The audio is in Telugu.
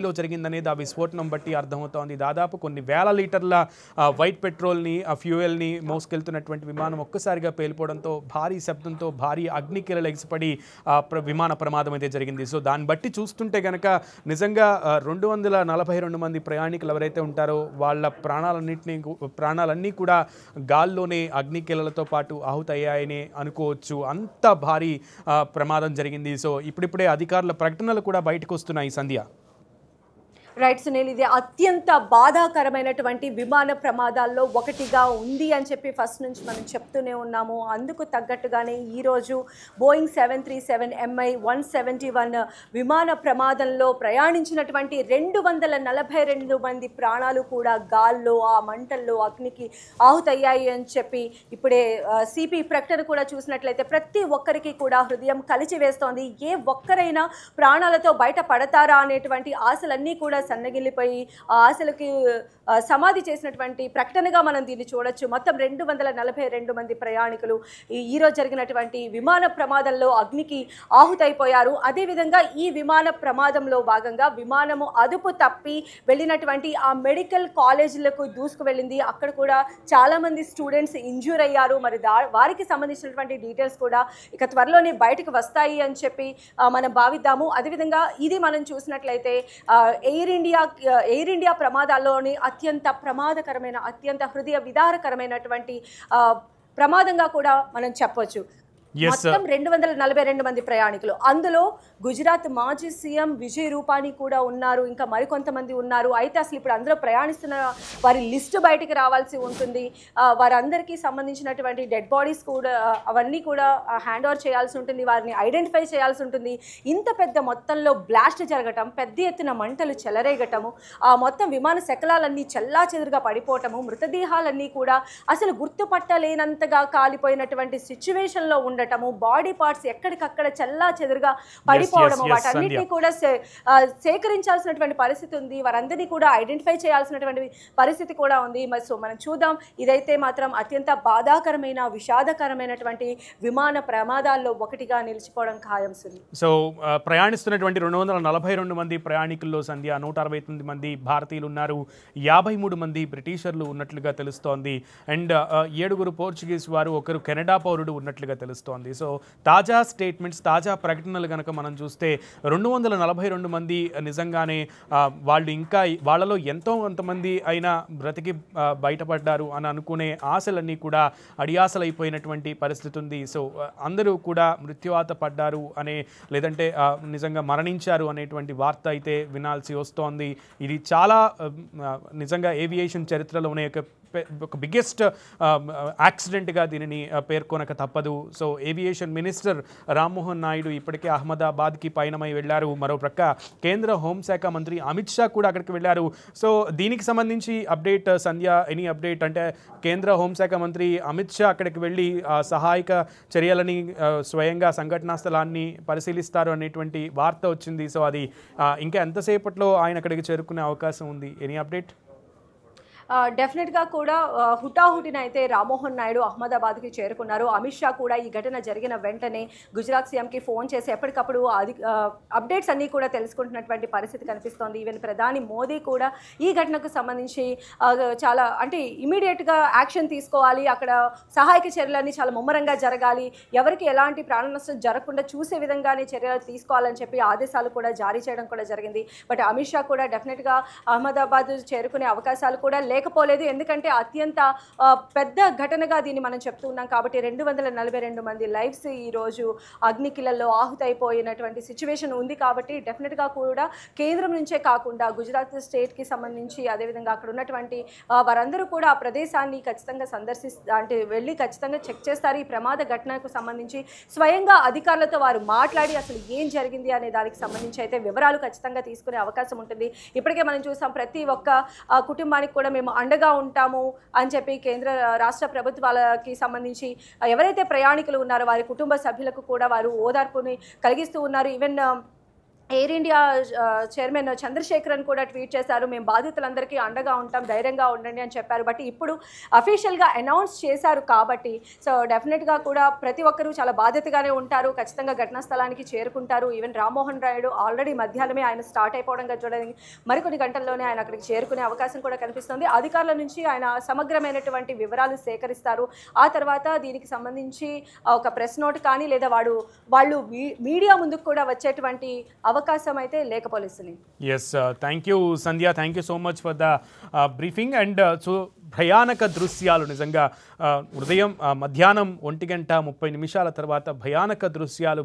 లో జరిగిందనేది ఆ విస్ఫోటనం బట్టి అర్థమవుతోంది. దాదాపు కొన్ని వేల లీటర్ల వైట్ పెట్రోల్ని ఆ ఫ్యూయల్ని మోసుకెళ్తున్నటువంటి విమానం ఒక్కసారిగా పేలిపోవడంతో భారీ శబ్దంతో భారీ అగ్నికిరలు ఎగిసిపడి విమాన ప్రమాదం అయితే జరిగింది. సో దాన్ని బట్టి చూస్తుంటే కనుక నిజంగా 242 మంది ప్రయాణికులు ఎవరైతే ఉంటారో వాళ్ళ ప్రాణాలన్నీ కూడా గాల్లోనే అగ్నికిరలతో పాటు ఆహుతయ్యాయని అనుకోవచ్చు. అంత భారీ ప్రమాదం జరిగింది. సో ఇప్పుడిప్పుడే అధికారుల ప్రకటనలు కూడా బయటకు వస్తున్నాయి సంధ్య. రైట్ సునీల్, ఇది అత్యంత బాధాకరమైనటువంటి విమాన ప్రమాదాల్లో ఒకటిగా ఉంది అని చెప్పి ఫస్ట్ నుంచి మనం చెప్తూనే ఉన్నాము. అందుకు తగ్గట్టుగానే ఈరోజు బోయింగ్ 737 MI 171 విమాన ప్రమాదంలో ప్రయాణించినటువంటి 242 మంది ప్రాణాలు కూడా గాల్లో ఆ మంటల్లో అగ్నికి ఆహుతయ్యాయి అని చెప్పి ఇప్పుడే సిపి ప్రకటన కూడా చూసినట్లయితే ప్రతి ఒక్కరికి కూడా హృదయం కలిచివేస్తోంది. ఏ ఒక్కరైనా ప్రాణాలతో బయట పడతారా అనేటువంటి ఆశలన్నీ కూడా సన్నగిల్లిపోయి ఆ ఆశలకి సమాధి చేసినటువంటి ప్రకటనగా మనం దీన్ని చూడొచ్చు. మొత్తం 242 మంది ప్రయాణికులు ఈరోజు జరిగినటువంటి విమాన ప్రమాదంలో అగ్నికి ఆహుతైపోయారు. అదేవిధంగా ఈ విమాన ప్రమాదంలో భాగంగా విమానము అదుపు తప్పి వెళ్ళినటువంటి ఆ మెడికల్ కాలేజీలకు దూసుకు వెళ్ళింది. అక్కడ కూడా చాలామంది స్టూడెంట్స్ ఇంజ్యూర్ అయ్యారు. మరి వారికి సంబంధించినటువంటి డీటెయిల్స్ కూడా ఇక త్వరలోనే బయటకు వస్తాయి అని చెప్పి మనం భావిద్దాము. అదేవిధంగా ఇది మనం చూసినట్లయితే ఎయిర్ ఇండియా ప్రమాదాల్లోని అత్యంత ప్రమాదకరమైన అత్యంత హృదయ విదారకరమైనటువంటి ప్రమాదంగా కూడా మనం చెప్పొచ్చు. మొత్తం 242 మంది ప్రయాణికులు, అందులో గుజరాత్ మాజీ సీఎం విజయ్ రూపానీ కూడా ఉన్నారు, ఇంకా మరికొంతమంది ఉన్నారు. అయితే అసలు ఇప్పుడు అందులో ప్రయాణిస్తున్న వారి లిస్టు బయటికి రావాల్సి ఉంటుంది. వారందరికీ సంబంధించినటువంటి డెడ్ బాడీస్ కూడా అవన్నీ కూడా హ్యాండ్ ఓవర్ చేయాల్సి ఉంటుంది, వారిని ఐడెంటిఫై చేయాల్సి ఉంటుంది. ఇంత పెద్ద మొత్తంలో బ్లాస్ట్ జరగటం, పెద్ద ఎత్తున మంటలు చెలరేగటము, ఆ మొత్తం విమాన శకలాలన్నీ చెల్లా చెదురుగా పడిపోవటము, మృతదేహాలన్నీ కూడా అసలు గుర్తుపట్టలేనంతగా కాలిపోయినటువంటి సిచ్యువేషన్లో ఉండటము, బాడీ పార్ట్స్ ఎక్కడికక్కడ చెల్లా చెదురుగా పడిపోవడము, వాటన్నిటినీ కూడా సేకరించాల్సినటువంటి పరిస్థితి ఉంది. వారందరినీ కూడా ఐడెంటిఫై చేయాల్సినటువంటి పరిస్థితి కూడా ఉంది. సో మనం చూద్దాం. ఇదైతే మాత్రం అత్యంత బాధాకరమైన విషాదకరమైనటువంటి విమాన ప్రమాదాల్లో ఒకటిగా నిలిచిపోవడం ఖాయం. సో ప్రయాణిస్తున్నటువంటి 242 మంది ప్రయాణికుల్లో సంధ్య 169 మంది భారతీయులు ఉన్నారు, 53 మంది బ్రిటిషర్లు ఉన్నట్లుగా తెలుస్తోంది. అండ్ 7 పోర్చుగీస్ వారు, ఒకరు కెనడా పౌరుడు ఉన్నట్లుగా తెలుస్తోంది. సో తాజా స్టేట్మెంట్స్, తాజా ప్రకటనలు కనుక మనం చూస్తే 242 మంది నిజంగానే వాళ్ళు ఇంకా వాళ్ళలో ఎంతో కొంతమంది అయినా బ్రతికి బయటపడ్డారు అని అనుకునే ఆశలన్నీ కూడా అడియాసలైపోయినటువంటి పరిస్థితి ఉంది. సో అందరూ కూడా మృత్యువాత పడ్డారు అనే, లేదంటే నిజంగా మరణించారు అనేటువంటి వార్త అయితే వినాల్సి వస్తోంది. ఇది చాలా నిజంగా ఏవియేషన్ చరిత్రలోనే ఒక బిగ్గెస్ట్ యాక్సిడెంట్గా దీనిని పేర్కొనక తప్పదు. So aviation minister Rammohan Naidu ఇప్పటికే అహ్మదాబాద్కి పయనమై వెళ్ళారు. మరోప్రక్క కేంద్ర హోంశాఖ మంత్రి అమిత్ షా కూడా అక్కడికి వెళ్ళారు. సో దీనికి సంబంధించి అప్డేట్ సంధ్య, ఎనీ అప్డేట్? అంటే కేంద్ర హోంశాఖ మంత్రి అమిత్ షా అక్కడికి వెళ్ళి సహాయక చర్యలని స్వయంగా సంఘటనా స్థలాన్ని పరిశీలిస్తారు అనేటువంటి వార్త వచ్చింది. సో అది ఇంకా ఎంతసేపట్లో ఆయన అక్కడికి చేరుకునే అవకాశం ఉంది? Any update? డెఫినెట్గా కూడా హుటాహుటిన అయితే రామ్మోహన్ నాయుడు అహ్మదాబాద్కి చేరుకున్నారు. అమిత్ షా కూడా ఈ ఘటన జరిగిన వెంటనే గుజరాత్ సీఎంకి ఫోన్ చేసి ఎప్పటికప్పుడు అప్డేట్స్ అన్నీ కూడా తెలుసుకుంటున్నటువంటి పరిస్థితి కనిపిస్తోంది. ఈవెన్ ప్రధాని మోదీ కూడా ఈ ఘటనకు సంబంధించి చాలా అంటే ఇమీడియట్గా యాక్షన్ తీసుకోవాలి, అక్కడ సహాయక చర్యలన్నీ చాలా ముమ్మరంగా జరగాలి, ఎవరికి ఎలాంటి ప్రాణ నష్టం జరగకుండా చూసే విధంగానే చర్యలు తీసుకోవాలని చెప్పి ఆదేశాలు కూడా జారీ చేయడం కూడా జరిగింది. బట్ అమిత్ షా కూడా డెఫినెట్గా అహ్మదాబాద్ చేరుకునే అవకాశాలు కూడా లేకపోలేదు. ఎందుకంటే అత్యంత పెద్ద ఘటనగా దీన్ని మనం చెప్తూ ఉన్నాం కాబట్టి 242 మంది లైఫ్స్ ఈరోజు అగ్నికిలలో ఆహుతైపోయినటువంటి సిచ్యువేషన్ ఉంది. కాబట్టి డెఫినెట్గా కూడా కేంద్రం నుంచే కాకుండా గుజరాత్ స్టేట్కి సంబంధించి అదేవిధంగా అక్కడ ఉన్నటువంటి వారందరూ కూడా ఆ ప్రదేశాన్ని ఖచ్చితంగా అంటే వెళ్ళి ఖచ్చితంగా చెక్ చేస్తారు. ఈ ప్రమాద ఘటనకు సంబంధించి స్వయంగా అధికారులతో వారు మాట్లాడి అసలు ఏం జరిగింది అనే దానికి సంబంధించి అయితే వివరాలు ఖచ్చితంగా తీసుకునే అవకాశం ఉంటుంది. ఇప్పటికే మనం చూసాం ప్రతి ఒక్క కుటుంబానికి కూడా మేము అండగా ఉంటాము అని చెప్పి కేంద్ర రాష్ట్ర ప్రభుత్వాలకి సంబంధించి ఎవరైతే ప్రయాణికులు ఉన్నారో వారి కుటుంబ సభ్యులకు కూడా వారు ఓదార్పుని కలిగిస్తూ ఉన్నారు. Even air India chairman Chandrasekaran కూడా ట్వీట్ చేశారు, మేము బాధితులందరికీ అండగా ఉంటాం, ధైర్యంగా ఉండండి అని చెప్పారు. బట్ ఇప్పుడు అఫీషియల్గా అనౌన్స్ చేశారు కాబట్టి సో డెఫినెట్గా కూడా ప్రతి ఒక్కరూ చాలా బాధ్యతగానే ఉంటారు, ఖచ్చితంగా ఘటనా స్థలానికి చేరుకుంటారు. ఈవెన్ రామ్మోహన్ రాయుడు ఆల్రెడీ మధ్యాహ్నమే ఆయన స్టార్ట్ అయిపోవడంగా చూడండి, మరికొన్ని గంటల్లోనే ఆయన అక్కడికి చేరుకునే అవకాశం కూడా కనిపిస్తుంది. అధికారుల నుంచి ఆయన సమగ్రమైనటువంటి వివరాలు సేకరిస్తారు. ఆ తర్వాత దీనికి సంబంధించి ఒక ప్రెస్ నోట్ కానీ లేదా వాళ్ళు మీడియా ముందుకు కూడా వచ్చేటువంటి అవకాశం అయితే లేకపోలేదు. Yes, thank you Sandhya, thank you so much for the briefing. And so భయానక దృశ్యాలు నిజంగా ఉదయం మధ్యాహ్నం 1:30 తర్వాత భయానక దృశ్యాలు